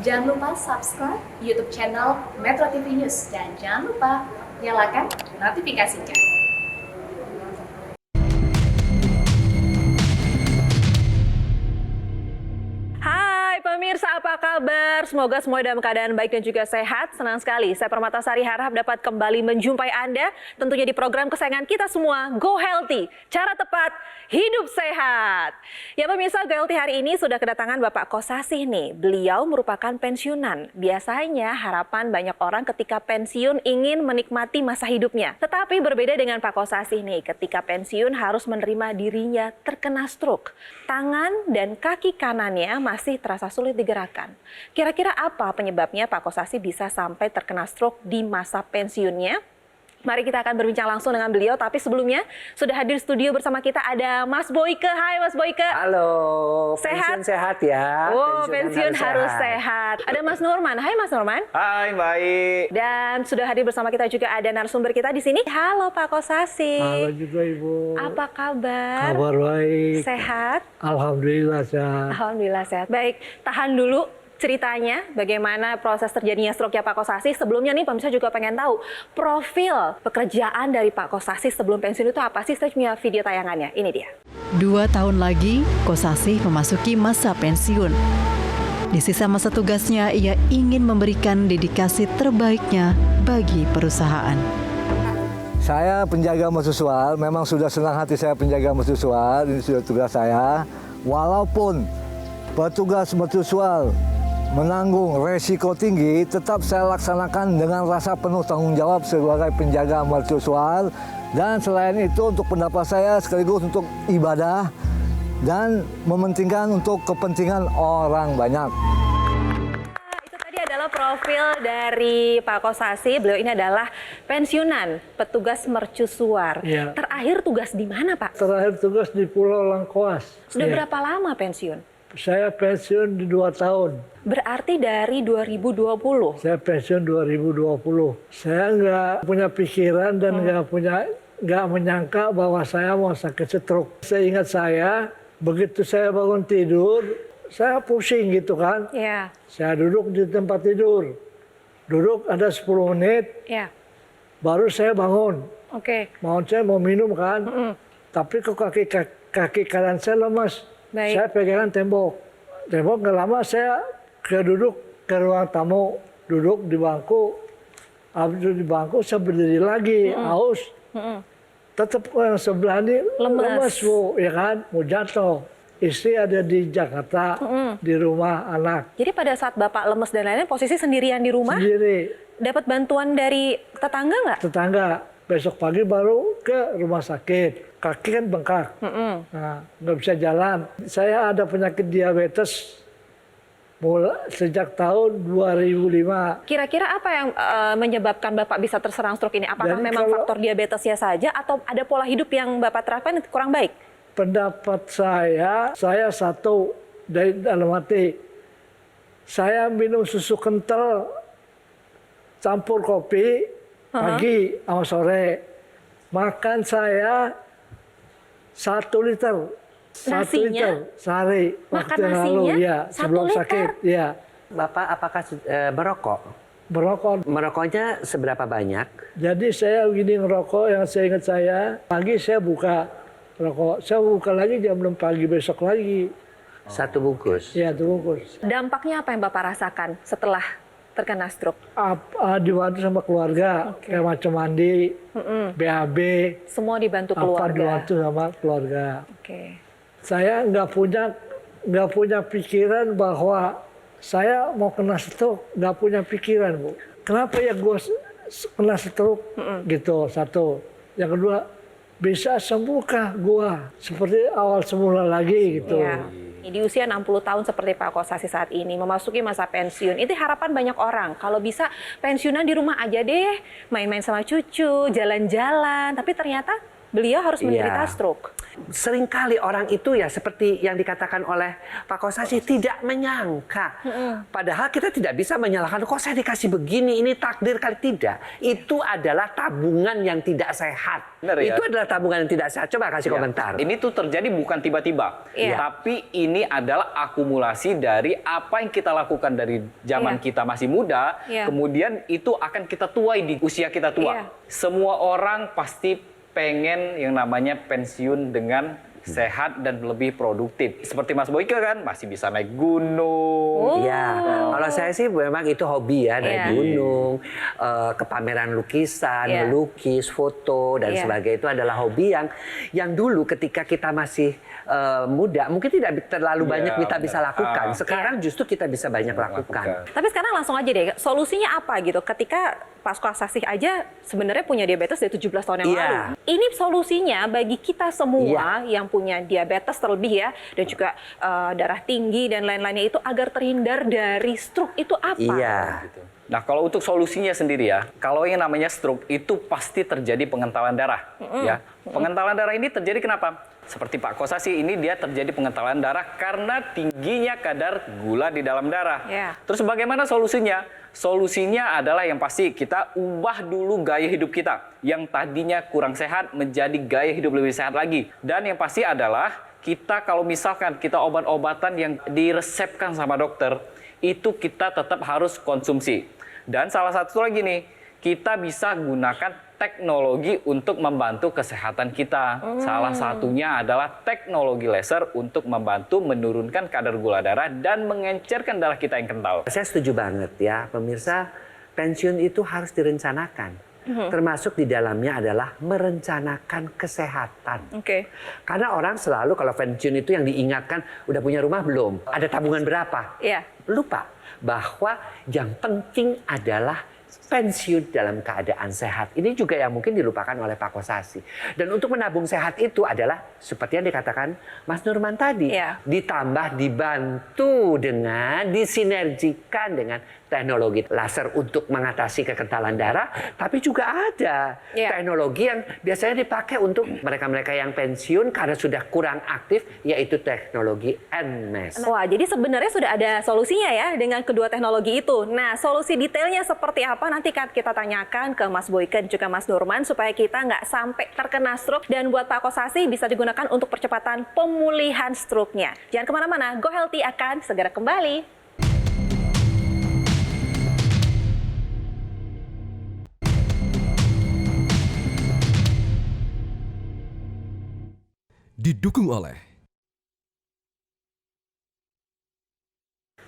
Jangan lupa subscribe YouTube channel Metro TV News dan jangan lupa nyalakan notifikasinya. Hai pemirsa, apa kabar? Semoga semua dalam keadaan baik dan juga sehat. Senang sekali, saya Permatasari harap dapat kembali menjumpai Anda tentunya di program kesayangan kita semua, Go Healthy. Cara tepat, hidup sehat. Ya pemirsa, Go Healthy hari ini sudah kedatangan Bapak Kosasih nih. Beliau merupakan pensiunan. Biasanya harapan banyak orang ketika pensiun ingin menikmati masa hidupnya. Tetapi berbeda dengan Pak Kosasih nih, ketika pensiun harus menerima dirinya terkena stroke. Tangan dan kaki kanannya masih terasa sulit digerakkan. Kira-kira apa penyebabnya Pak Kosasih bisa sampai terkena stroke di masa pensiunnya? Mari kita akan berbincang langsung dengan beliau, tapi sebelumnya sudah hadir studio bersama kita ada Mas Boyke. Hai Mas Boyke. Halo, Sehat? pensiun sehat ya. Oh, pensiun harus sehat. Ada Mas Norman. Hai Mas Norman. Hai, baik. Dan sudah hadir bersama kita juga ada narasumber kita di sini. Halo Pak Kosasih. Halo juga Ibu. Apa kabar? Kabar baik. Sehat? Alhamdulillah sehat. Alhamdulillah sehat. Baik, tahan dulu ceritanya bagaimana proses terjadinya stroke-nya Pak Kosasih. Sebelumnya nih pemirsa juga pengen tahu profil pekerjaan dari Pak Kosasih sebelum pensiun itu apa sih? Saya punya video tayangannya. Ini dia. 2 tahun lagi, Kosasih memasuki masa pensiun. Di sisa masa tugasnya, ia ingin memberikan dedikasi terbaiknya bagi perusahaan. Saya penjaga mercusuar, memang sudah senang hati saya penjaga mercusuar, ini sudah tugas saya. Walaupun petugas mercusuar menanggung resiko tinggi, tetap saya laksanakan dengan rasa penuh tanggung jawab sebagai penjaga mercusuar. Dan selain itu untuk pendapat saya sekaligus untuk ibadah dan mementingkan untuk kepentingan orang banyak. Itu tadi adalah profil dari Pak Kosasih. Beliau ini adalah pensiunan, petugas mercusuar. Ya. Terakhir tugas di mana Pak? Terakhir tugas di Pulau Langkoas. Sudah Ya. berapa lama pensiun? Saya pensiun di 2 tahun. Berarti dari 2020. Saya pensiun 2020. Saya nggak punya pikiran dan nggak menyangka bahwa saya mau sakit stroke. Saya ingat begitu saya bangun tidur, saya pusing gitu kan. Ya, Saya duduk di tempat tidur. Duduk ada 10 menit, ya. baru saya bangun. Oke. Saya mau minum kan. Tapi kok kaki kanan saya lemas. Baik. Saya pegangan tembok. Tembok nggak lama saya duduk ke ruang tamu. Duduk di bangku. Habis duduk di bangku saya berdiri lagi. Haus. Tetap yang sebelah ini lemas Bu, ya kan, mau jatuh. Istri ada di Jakarta, di rumah anak. Jadi pada saat Bapak lemes dan lain-lain, posisi sendirian di rumah? Sendiri, Dapat bantuan dari tetangga nggak? tetangga. Besok pagi baru ke rumah sakit. Kaki kan bengkak, nah, nggak bisa jalan. Saya ada penyakit diabetes sejak tahun 2005. Kira-kira apa yang menyebabkan Bapak bisa terserang stroke ini? Apakah Jadi memang kalau- faktor diabetesnya saja atau ada pola hidup yang Bapak terapkan yang kurang baik? Pendapat saya satu dari dalam hati. Saya minum susu kental campur kopi pagi sama sore. Makan saya 1 liter. 1 Nasinya? liter sehari. Makan Waktu yang lalu, nasinya ya, 1 sebelum liter? sakit. Ya, Bapak apakah merokok? merokok. Merokoknya seberapa banyak? Jadi saya begini ngerokok yang saya ingat pagi saya buka rokok. Saya buka lagi jam 6 pagi besok lagi. 1 bungkus. Ya, itu bungkus. Dampaknya apa yang Bapak rasakan setelah terkena stroke? Dibantu sama keluarga, kayak macam mandi, BAB, Semua dibantu apa keluarga. dibantu sama keluarga. Oke. Saya nggak punya pikiran bahwa saya mau kena stroke, nggak punya pikiran Bu. Kenapa ya gue kena stroke gitu, satu. Yang kedua, bisa sembuhkah gue seperti awal semula lagi gitu. Ya. Di usia 60 tahun seperti Pak Kosasih saat ini, memasuki masa pensiun, itu harapan banyak orang. Kalau bisa pensiunan di rumah aja deh, main-main sama cucu, jalan-jalan. Tapi ternyata beliau harus menderita stroke. Seringkali orang itu ya seperti yang dikatakan oleh Pak Kosasi tidak menyangka. Padahal kita tidak bisa menyalahkan, kok saya dikasih begini, ini takdir kali. Tidak. Itu adalah tabungan yang tidak sehat. Benar, ya? Itu adalah tabungan yang tidak sehat. Coba kasih komentar. Ini tuh terjadi bukan tiba-tiba, tapi ini adalah akumulasi dari apa yang kita lakukan dari zaman kita masih muda, kemudian itu akan kita tuai di usia kita tua. Semua orang pasti pengen yang namanya pensiun dengan sehat dan lebih produktif. Seperti Mas Boyke kan masih bisa naik gunung. Iya, kalau saya sih memang itu hobi ya, naik gunung, ke pameran lukisan, melukis, foto dan sebagainya, itu adalah hobi yang dulu ketika kita masih muda mungkin tidak terlalu banyak kita bisa lakukan. Sekarang justru kita bisa banyak lakukan. Tapi sekarang langsung aja deh, solusinya apa gitu? Ketika Pak Kosasi aja sebenarnya punya diabetes dari 17 tahun yang lalu. Ini solusinya bagi kita semua yang punya diabetes terlebih ya, dan juga darah tinggi dan lain-lainnya itu agar terhindar dari stroke itu apa? Gitu. Nah, kalau untuk solusinya sendiri ya, kalau yang namanya stroke itu pasti terjadi pengentalan darah. Ya, pengentalan darah ini terjadi kenapa? Seperti Pak Kosasi ini dia terjadi pengentalan darah karena tingginya kadar gula di dalam darah. Terus bagaimana solusinya? Solusinya adalah yang pasti kita ubah dulu gaya hidup kita. Yang tadinya kurang sehat menjadi gaya hidup lebih sehat lagi. Dan yang pasti adalah kita kalau misalkan kita obat-obatan yang diresepkan sama dokter, itu kita tetap harus konsumsi. Dan salah satu lagi nih, kita bisa gunakan teknologi untuk membantu kesehatan kita. Salah satunya adalah teknologi laser untuk membantu menurunkan kadar gula darah dan mengencerkan darah kita yang kental. Saya setuju banget ya, pemirsa, pensiun itu harus direncanakan. Termasuk di dalamnya adalah merencanakan kesehatan. Karena orang selalu kalau pensiun itu yang diingatkan, udah punya rumah belum? Ada tabungan berapa? Lupa bahwa yang penting adalah pensiun dalam keadaan sehat. Ini juga yang mungkin dilupakan oleh Pak Kosasi. Dan untuk menabung sehat itu adalah seperti yang dikatakan Mas Nurman tadi. Ditambah dibantu dengan, disinergikan dengan teknologi laser untuk mengatasi kekentalan darah. Tapi juga ada teknologi yang biasanya dipakai untuk mereka-mereka yang pensiun karena sudah kurang aktif, yaitu teknologi NMES. Wah, jadi sebenarnya sudah ada solusinya ya dengan kedua teknologi itu. Nah, solusi detailnya seperti apa nanti kita tanyakan ke Mas Boyke dan juga Mas Nurman supaya kita nggak sampai terkena stroke, dan buat Pak Kosasi bisa digunakan untuk percepatan pemulihan stroke-nya. Jangan kemana-mana, Go Healthy akan segera kembali. Didukung oleh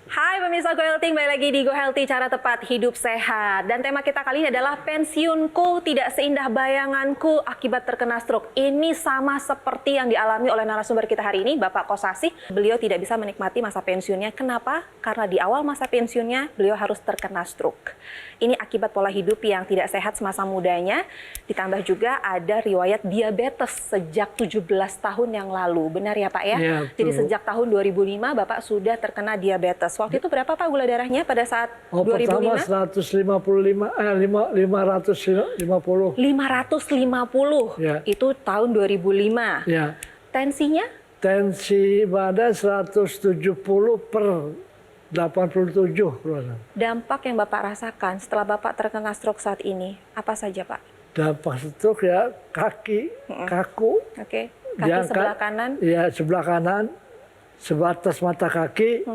Hai pemirsa Go Healthy, kembali lagi di Go Healthy, cara tepat hidup sehat. Dan tema kita kali ini adalah pensiunku tidak seindah bayanganku akibat terkena stroke. Ini sama seperti yang dialami oleh narasumber kita hari ini, Bapak Kosasi. Beliau tidak bisa menikmati masa pensiunnya. Kenapa? Karena di awal masa pensiunnya beliau harus terkena stroke. Ini akibat pola hidup yang tidak sehat semasa mudanya. Ditambah juga ada riwayat diabetes sejak 17 tahun yang lalu. Benar ya Pak ya? Jadi sejak tahun 2005 Bapak sudah terkena diabetes. Waktu itu berapa Pak gula darahnya pada saat 2005? Pertama 550. 550. Itu tahun 2005. Tensinya? Tensi badan 170 per 87. Dampak yang Bapak rasakan setelah Bapak terkena stroke saat ini, apa saja Pak? Dampak stroke ya kaki, kaku. Kaki diangkat, sebelah kanan? Ya sebelah kanan, sebatas mata kaki.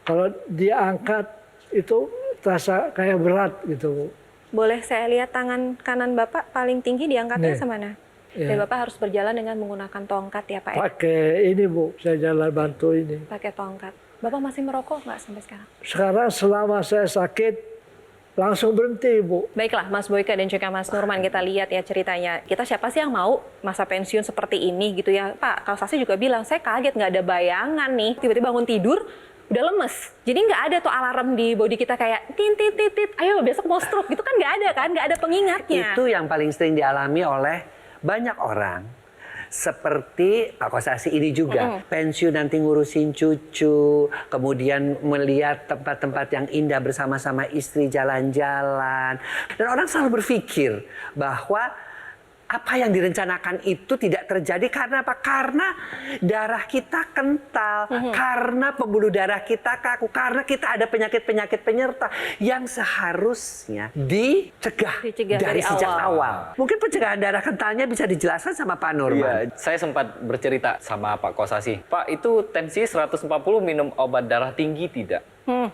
Kalau dia angkat itu terasa kayak berat gitu. Boleh saya lihat tangan kanan Bapak paling tinggi diangkatnya semana? Dan Bapak harus berjalan dengan menggunakan tongkat ya Pak ya? Pakai ini Bu, saya jalan bantu ini. Pakai tongkat. Bapak masih merokok nggak sampai sekarang? Sekarang selama saya sakit, langsung berhenti Bu. Baiklah Mas Boyke dan juga Mas Nurman, kita lihat ya ceritanya. Kita siapa sih yang mau masa pensiun seperti ini gitu ya? Pak Kosasi juga bilang, saya kaget nggak ada bayangan nih. Tiba-tiba bangun tidur, udah lemes. Jadi nggak ada tuh alarm di body kita kayak tit, ayo besok mau stroke gitu kan, nggak ada kan, nggak ada pengingatnya. Itu yang paling sering dialami oleh banyak orang. Seperti Pak Kosasi ini juga, pensiun nanti ngurusin cucu, kemudian melihat tempat-tempat yang indah bersama-sama istri jalan-jalan. Dan orang selalu berpikir bahwa apa yang direncanakan itu tidak terjadi karena apa? Karena darah kita kental, karena pembuluh darah kita kaku, karena kita ada penyakit-penyakit penyerta yang seharusnya dicegah dari sejak awal. Mungkin pencegahan darah kentalnya bisa dijelaskan sama Pak Nurman. Saya sempat bercerita sama Pak Kosasi, Pak itu tensi 140 minum obat darah tinggi tidak?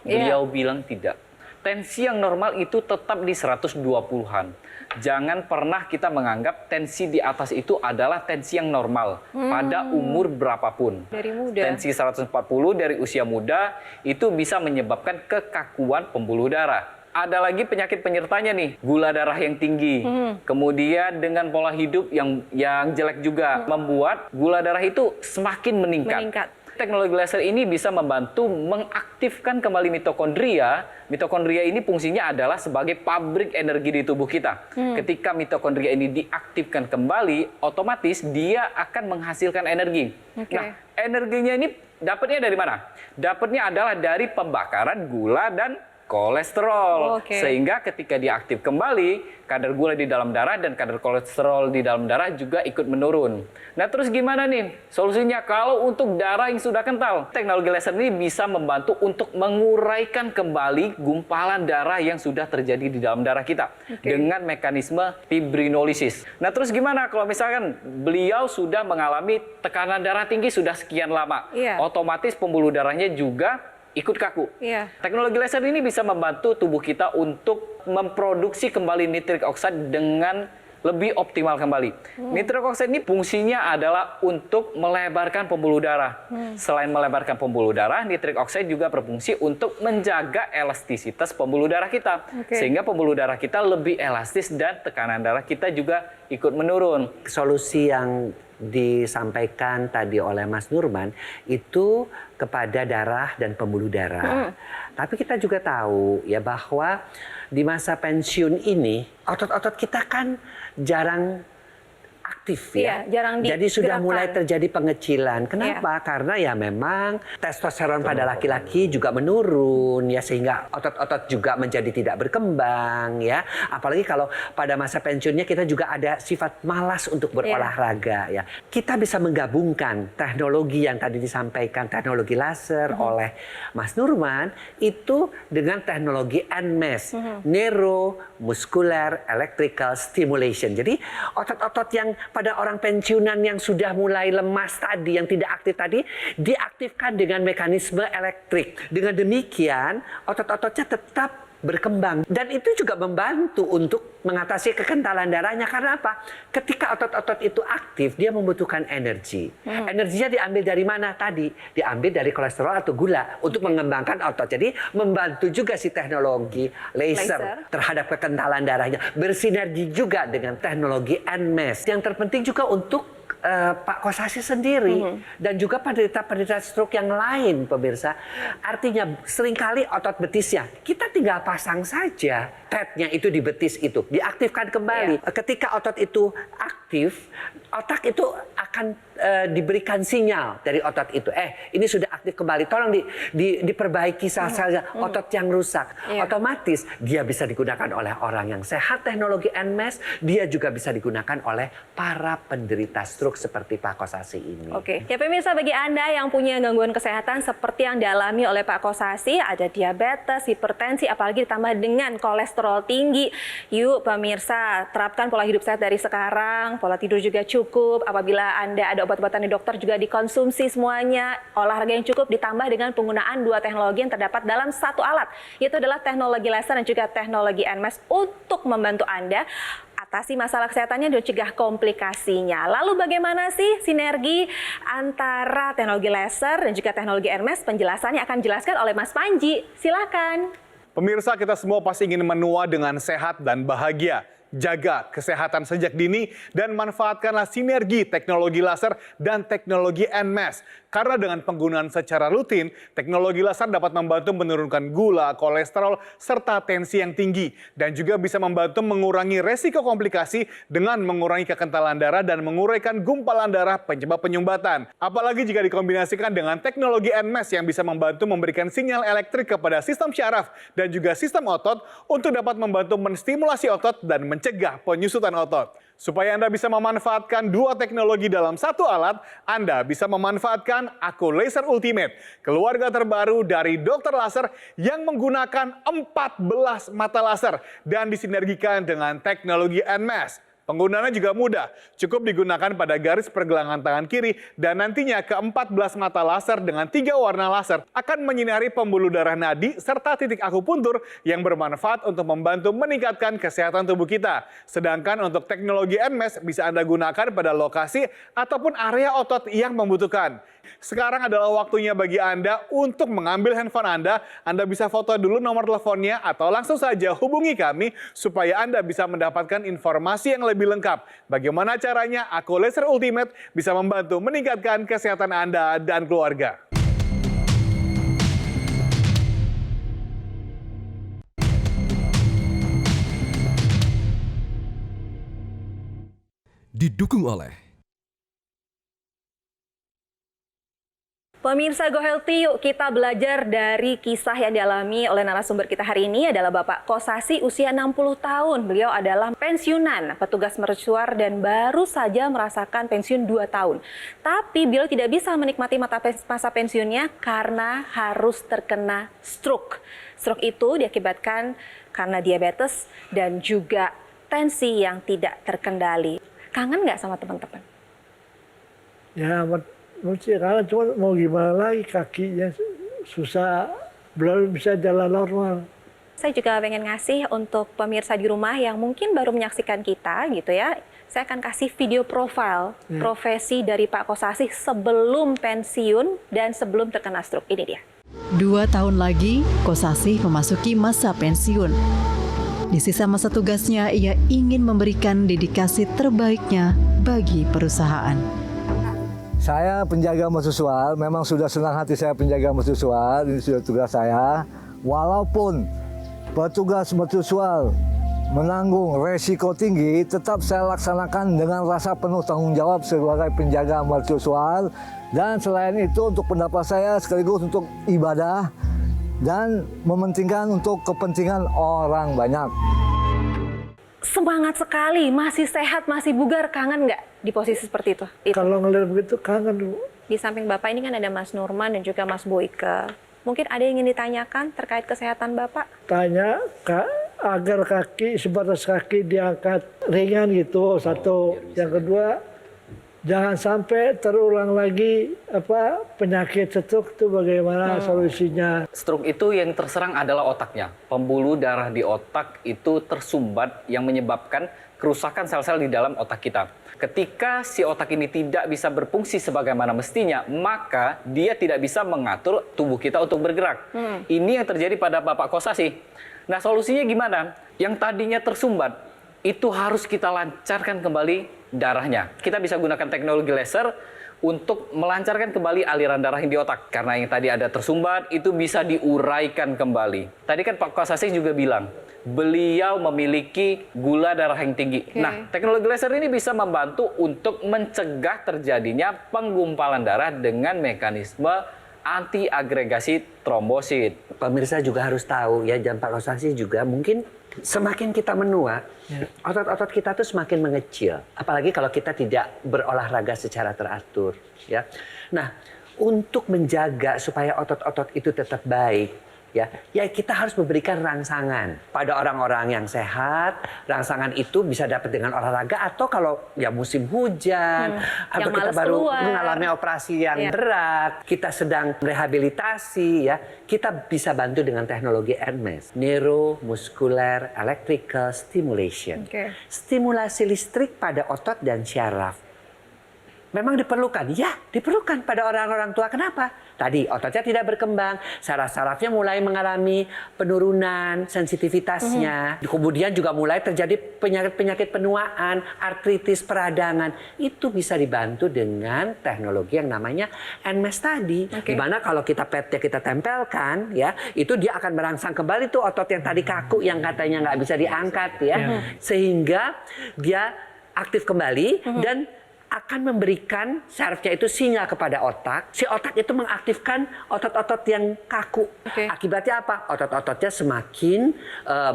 Beliau bilang tidak. Tensi yang normal itu tetap di 120-an. Jangan pernah kita menganggap tensi di atas itu adalah tensi yang normal pada umur berapapun. Dari muda. Tensi 140 dari usia muda itu bisa menyebabkan kekakuan pembuluh darah. Ada lagi penyakit penyertanya nih, gula darah yang tinggi. Kemudian dengan pola hidup yang jelek juga membuat gula darah itu semakin meningkat. Teknologi laser ini bisa membantu mengaktifkan kembali mitokondria. Mitokondria ini fungsinya adalah sebagai pabrik energi di tubuh kita. Ketika mitokondria ini diaktifkan kembali, otomatis dia akan menghasilkan energi. Nah, energinya ini dapatnya dari mana? Dapatnya adalah dari pembakaran gula dan kolesterol. Sehingga ketika diaktif kembali, kadar gula di dalam darah dan kadar kolesterol di dalam darah juga ikut menurun. Nah terus gimana nih solusinya? Kalau untuk darah yang sudah kental, teknologi laser ini bisa membantu untuk menguraikan kembali gumpalan darah yang sudah terjadi di dalam darah kita dengan mekanisme fibrinolisis. Nah terus gimana kalau misalkan beliau sudah mengalami tekanan darah tinggi sudah sekian lama, otomatis pembuluh darahnya juga ikut kaku. Teknologi laser ini bisa membantu tubuh kita untuk memproduksi kembali nitrik oxide dengan lebih optimal kembali. Nitrik oxide ini fungsinya adalah untuk melebarkan pembuluh darah. Selain melebarkan pembuluh darah, nitrik oxide juga berfungsi untuk menjaga elastisitas pembuluh darah kita. Sehingga pembuluh darah kita lebih elastis dan tekanan darah kita juga ikut menurun. Solusi yang disampaikan tadi oleh Mas Nurman itu kepada darah dan pembuluh darah. Tapi kita juga tahu ya bahwa di masa pensiun ini otot-otot kita kan jarang aktif ya. Jadi sudah mulai terjadi pengecilan. Kenapa? Karena ya memang testosteron pada laki-laki juga menurun ya sehingga otot-otot juga menjadi tidak berkembang ya. Apalagi kalau pada masa pensiunnya kita juga ada sifat malas untuk berolahraga ya. Kita bisa menggabungkan teknologi yang tadi disampaikan, teknologi laser oleh Mas Nurman itu dengan teknologi NMES, Neuromuscular Electrical Stimulation. Jadi otot-otot yang pada orang pensiunan yang sudah mulai lemas tadi, yang tidak aktif tadi, diaktifkan dengan mekanisme elektrik. Dengan demikian, otot-ototnya tetap berkembang. Dan itu juga membantu untuk mengatasi kekentalan darahnya. Karena apa? Ketika otot-otot itu aktif, dia membutuhkan energi. Energinya diambil dari mana tadi? Diambil dari kolesterol atau gula untuk mengembangkan otot. Jadi membantu juga si teknologi laser terhadap kekentalan darahnya. Bersinergi juga dengan teknologi NMES. Yang terpenting juga untuk Pak Kosasi sendiri dan juga penderita-penderita stroke yang lain, pemirsa. Artinya seringkali otot betisnya kita tinggal pasang saja padnya itu di betis itu, diaktifkan kembali. Ketika otot itu aktif, otak itu akan diberikan sinyal dari otot itu. Ini sudah aktif kembali, tolong diperbaiki sel-sel otot yang rusak. Otomatis dia bisa digunakan oleh orang yang sehat. Teknologi NMES dia juga bisa digunakan oleh para penderita stroke seperti Pak Kosasi ini. Ya pemirsa, bagi Anda yang punya gangguan kesehatan seperti yang dialami oleh Pak Kosasi, ada diabetes, hipertensi, apalagi ditambah dengan kolesterol tinggi. Yuk pemirsa, terapkan pola hidup sehat dari sekarang, pola tidur juga cukup. Apabila Anda ada obat-obatan dari dokter juga dikonsumsi semuanya, olahraga yang cukup ditambah dengan penggunaan dua teknologi yang terdapat dalam satu alat, yaitu adalah teknologi laser dan juga teknologi NMES untuk membantu Anda atasi masalah kesehatannya dan cegah komplikasinya. Lalu bagaimana sih sinergi antara teknologi laser dan juga teknologi NMES? Penjelasannya akan dijelaskan oleh Mas Panji. Silakan. Pemirsa, kita semua pasti ingin menua dengan sehat dan bahagia. Jaga kesehatan sejak dini dan manfaatkanlah sinergi teknologi laser dan teknologi NMES. Karena dengan penggunaan secara rutin, teknologi laser dapat membantu menurunkan gula, kolesterol, serta tensi yang tinggi. Dan juga bisa membantu mengurangi resiko komplikasi dengan mengurangi kekentalan darah dan menguraikan gumpalan darah penyebab penyumbatan. Apalagi jika dikombinasikan dengan teknologi NMES yang bisa membantu memberikan sinyal elektrik kepada sistem syaraf dan juga sistem otot untuk dapat membantu menstimulasi otot dan mencegah mencegah penyusutan otot. Supaya Anda bisa memanfaatkan dua teknologi dalam satu alat, Anda bisa memanfaatkan Aku Laser Ultimate, keluarga terbaru dari dokter laser yang menggunakan 14 mata laser dan disinergikan dengan teknologi NMAS. Penggunaannya juga mudah, cukup digunakan pada garis pergelangan tangan kiri dan nantinya ke-14 mata laser dengan 3 warna laser akan menyinari pembuluh darah nadi serta titik akupuntur yang bermanfaat untuk membantu meningkatkan kesehatan tubuh kita. Sedangkan untuk teknologi NMAS bisa Anda gunakan pada lokasi ataupun area otot yang membutuhkan. Sekarang adalah waktunya bagi Anda untuk mengambil handphone Anda bisa foto dulu nomor teleponnya atau langsung saja hubungi kami supaya Anda bisa mendapatkan informasi yang lebih lengkap. Bagaimana caranya Aku Laser Ultimate bisa membantu meningkatkan kesehatan Anda dan keluarga. Didukung oleh Pemirsa Go Healthy, yuk kita belajar dari kisah yang dialami oleh narasumber kita hari ini adalah Bapak Kosasi usia 60 tahun. Beliau adalah pensiunan, petugas mercusuar dan baru saja merasakan pensiun 2 tahun. Tapi beliau tidak bisa menikmati masa pensiunnya karena harus terkena stroke. Stroke itu diakibatkan karena diabetes dan juga tensi yang tidak terkendali. Kangen nggak sama teman-teman? Ya, mesti karena cuma mau gimana lagi, kakinya susah, belum bisa jalan normal. Saya juga pengen ngasih untuk pemirsa di rumah yang mungkin baru menyaksikan kita gitu ya. Saya akan kasih video profil profesi dari Pak Kosasi sebelum pensiun dan sebelum terkena stroke. Ini dia. 2 tahun lagi, Kosasi memasuki masa pensiun. Di sisa masa tugasnya, ia ingin memberikan dedikasi terbaiknya bagi perusahaan. Saya penjaga mercusuar, memang sudah senang hati saya penjaga mercusuar, ini sudah tugas saya. Walaupun petugas mercusuar menanggung resiko tinggi, tetap saya laksanakan dengan rasa penuh tanggung jawab sebagai penjaga mercusuar. Dan selain itu untuk pendapat saya sekaligus untuk ibadah dan mementingkan untuk kepentingan orang banyak. Semangat sekali, masih sehat, masih bugar, kangen nggak di posisi seperti itu? Kalau ngeliat begitu kangen dulu. Di samping Bapak ini kan ada Mas Nurman dan juga Mas Boyke. Mungkin ada yang ingin ditanyakan terkait kesehatan Bapak? Tanya agar kaki, sebatas kaki diangkat ringan gitu, satu. Yang kedua, jangan sampai terulang lagi penyakit stroke itu bagaimana solusinya. Stroke itu yang terserang adalah otaknya. Pembuluh darah di otak itu tersumbat yang menyebabkan kerusakan sel-sel di dalam otak kita. Ketika si otak ini tidak bisa berfungsi sebagaimana mestinya, maka dia tidak bisa mengatur tubuh kita untuk bergerak. Ini yang terjadi pada Bapak Kosasi. Nah, solusinya gimana? Yang tadinya tersumbat, itu harus kita lancarkan kembali darahnya. Kita bisa gunakan teknologi laser untuk melancarkan kembali aliran darah yang di otak. Karena yang tadi ada tersumbat, itu bisa diuraikan kembali. Tadi kan Pak Kosasi juga bilang, beliau memiliki gula darah yang tinggi. Nah, teknologi laser ini bisa membantu untuk mencegah terjadinya penggumpalan darah dengan mekanisme anti-agregasi trombosit. Pemirsa juga harus tahu ya, dan Pak Kosasi juga mungkin semakin kita menua, otot-otot kita tuh semakin mengecil. Apalagi kalau kita tidak berolahraga secara teratur. Ya. Nah, untuk menjaga supaya otot-otot itu tetap baik, ya kita harus memberikan rangsangan pada orang-orang yang sehat. Rangsangan itu bisa dapat dengan olahraga atau kalau ya musim hujan atau kita baru mengalami operasi yang berat, kita sedang rehabilitasi ya, kita bisa bantu dengan teknologi NMAS, Neuromuscular Electrical Stimulation. Stimulasi listrik pada otot dan syaraf. Memang diperlukan, ya diperlukan pada orang-orang tua. Kenapa? Tadi ototnya tidak berkembang, saraf-sarafnya mulai mengalami penurunan sensitivitasnya. Kemudian juga mulai terjadi penyakit-penyakit penuaan, artritis, peradangan. Itu bisa dibantu dengan teknologi yang namanya NMAS tadi. Dimana kalau kita petnya kita tempelkan, ya itu dia akan merangsang kembali tuh otot yang tadi kaku, yang katanya nggak bisa diangkat ya. Sehingga dia aktif kembali dan akan memberikan sarafnya itu sinyal kepada otak. Si otak itu mengaktifkan otot-otot yang kaku. Akibatnya apa? Otot-ototnya semakin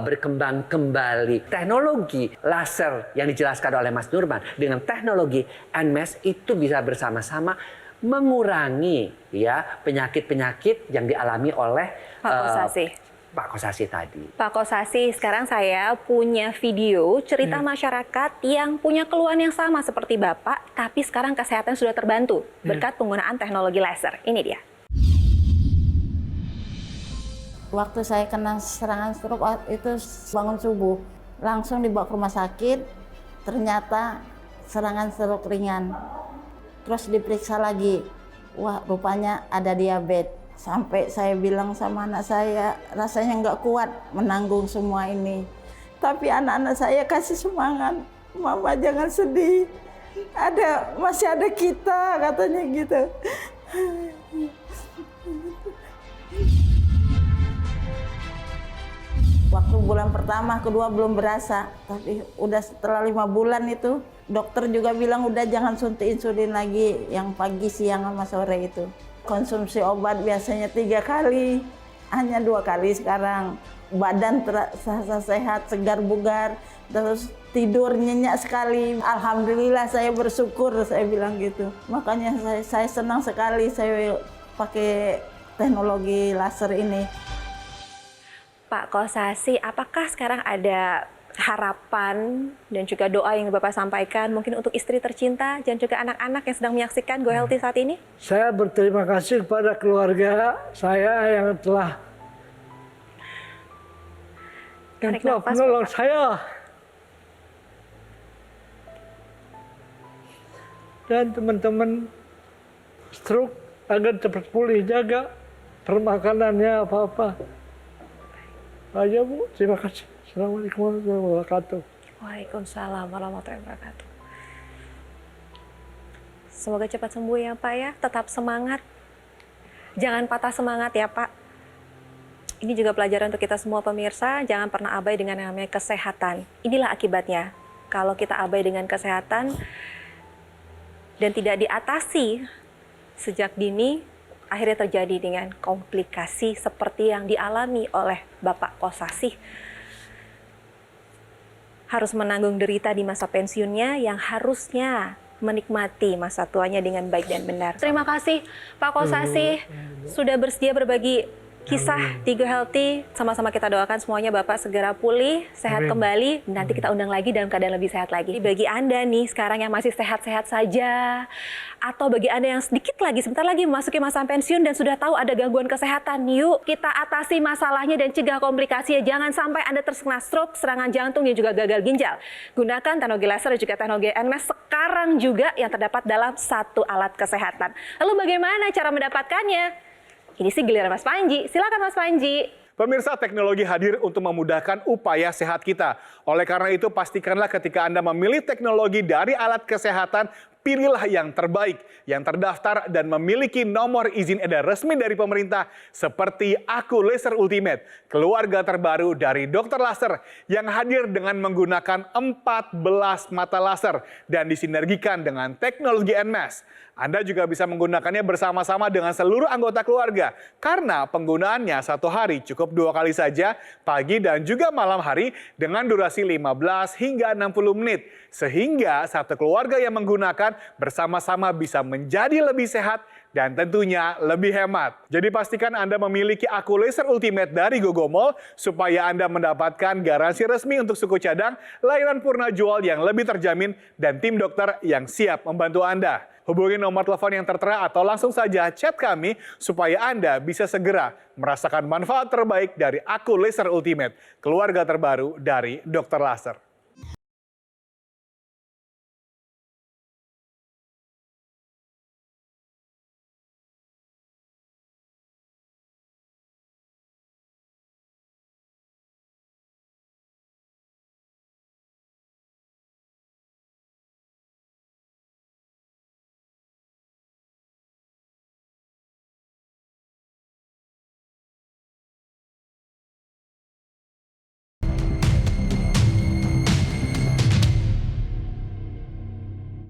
berkembang kembali. Teknologi laser yang dijelaskan oleh Mas Nurman dengan teknologi NMES itu bisa bersama-sama mengurangi ya penyakit-penyakit yang dialami oleh Pak Kosasi. Pak Kosasi tadi. Pak Kosasi, sekarang saya punya video cerita masyarakat yang punya keluhan yang sama seperti Bapak, tapi sekarang kesehatan sudah terbantu berkat penggunaan teknologi laser. Ini dia. Waktu saya kena serangan stroke itu bangun subuh, langsung dibawa ke rumah sakit, ternyata serangan stroke ringan. Terus diperiksa lagi, wah rupanya ada diabetes. Sampai saya bilang sama anak saya, rasanya nggak kuat menanggung semua ini. Tapi anak-anak saya kasih semangat, Mama jangan sedih, masih ada kita, katanya gitu. Waktu bulan pertama, kedua belum berasa, tapi udah setelah 5 bulan itu, dokter juga bilang udah jangan suntik insulin lagi, yang pagi, siang, sama sore itu. Konsumsi obat biasanya 3 kali, hanya 2 kali sekarang. Badan terasa sehat, segar bugar, terus tidur nyenyak sekali. Alhamdulillah saya bersyukur, saya bilang gitu. Makanya saya senang sekali saya pakai teknologi laser ini. Pak Kosasi, apakah sekarang ada harapan dan juga doa yang Bapak sampaikan mungkin untuk istri tercinta dan juga anak-anak yang sedang menyaksikan Go Healthy saat ini? Saya berterima kasih kepada keluarga saya yang telah menolong saya. Dan teman-teman stroke agar cepat pulih, jaga permakanannya apa-apa. Aja Bu, terima kasih. Assalamualaikum warahmatullahi wabarakatuh. Waalaikumsalam warahmatullahi wabarakatuh. Semoga cepat sembuh ya Pak ya, tetap semangat. Jangan patah semangat ya Pak. Ini juga pelajaran untuk kita semua pemirsa, jangan pernah abai dengan yang namanya kesehatan. Inilah akibatnya. Kalau kita abai dengan kesehatan dan tidak diatasi sejak dini, akhirnya terjadi dengan komplikasi seperti yang dialami oleh Bapak Kosasi. Harus menanggung derita di masa pensiunnya yang harusnya menikmati masa tuanya dengan baik dan benar. Terima kasih Pak Kosasi sudah bersedia berbagi kisah di Go Healthy. Sama-sama kita doakan semuanya Bapak segera pulih, sehat kembali. Nanti kita undang lagi dalam keadaan lebih sehat lagi. Bagi Anda nih sekarang yang masih sehat-sehat saja, atau bagi Anda yang sedikit lagi, sebentar lagi memasuki masa pensiun dan sudah tahu ada gangguan kesehatan, yuk kita atasi masalahnya dan cegah komplikasinya. Jangan sampai Anda terkena stroke, serangan jantung, dan juga gagal ginjal. Gunakan teknologi laser dan juga teknologi NMES sekarang juga yang terdapat dalam satu alat kesehatan. Lalu bagaimana cara mendapatkannya? Ini sih giliran Mas Panji. Silakan Mas Panji. Pemirsa, teknologi hadir untuk memudahkan upaya sehat kita. Oleh karena itu, pastikanlah ketika Anda memilih teknologi dari alat kesehatan, pilihlah yang terbaik, yang terdaftar dan memiliki nomor izin edar resmi dari pemerintah seperti Aku Laser Ultimate, keluarga terbaru dari Dr. Laser yang hadir dengan menggunakan 14 mata laser dan disinergikan dengan teknologi NMES. Anda juga bisa menggunakannya bersama-sama dengan seluruh anggota keluarga karena penggunaannya satu hari cukup 2 kali saja, pagi dan juga malam hari dengan durasi 15 hingga 60 menit. Sehingga satu keluarga yang menggunakan bersama-sama bisa menjadi lebih sehat dan tentunya lebih hemat. Jadi pastikan Anda memiliki Aku Laser Ultimate dari Gogomall supaya Anda mendapatkan garansi resmi untuk suku cadang, layanan purna jual yang lebih terjamin, dan tim dokter yang siap membantu Anda. Hubungi nomor telepon yang tertera atau langsung saja chat kami supaya Anda bisa segera merasakan manfaat terbaik dari Aku Laser Ultimate, keluarga terbaru dari Dr. Laser.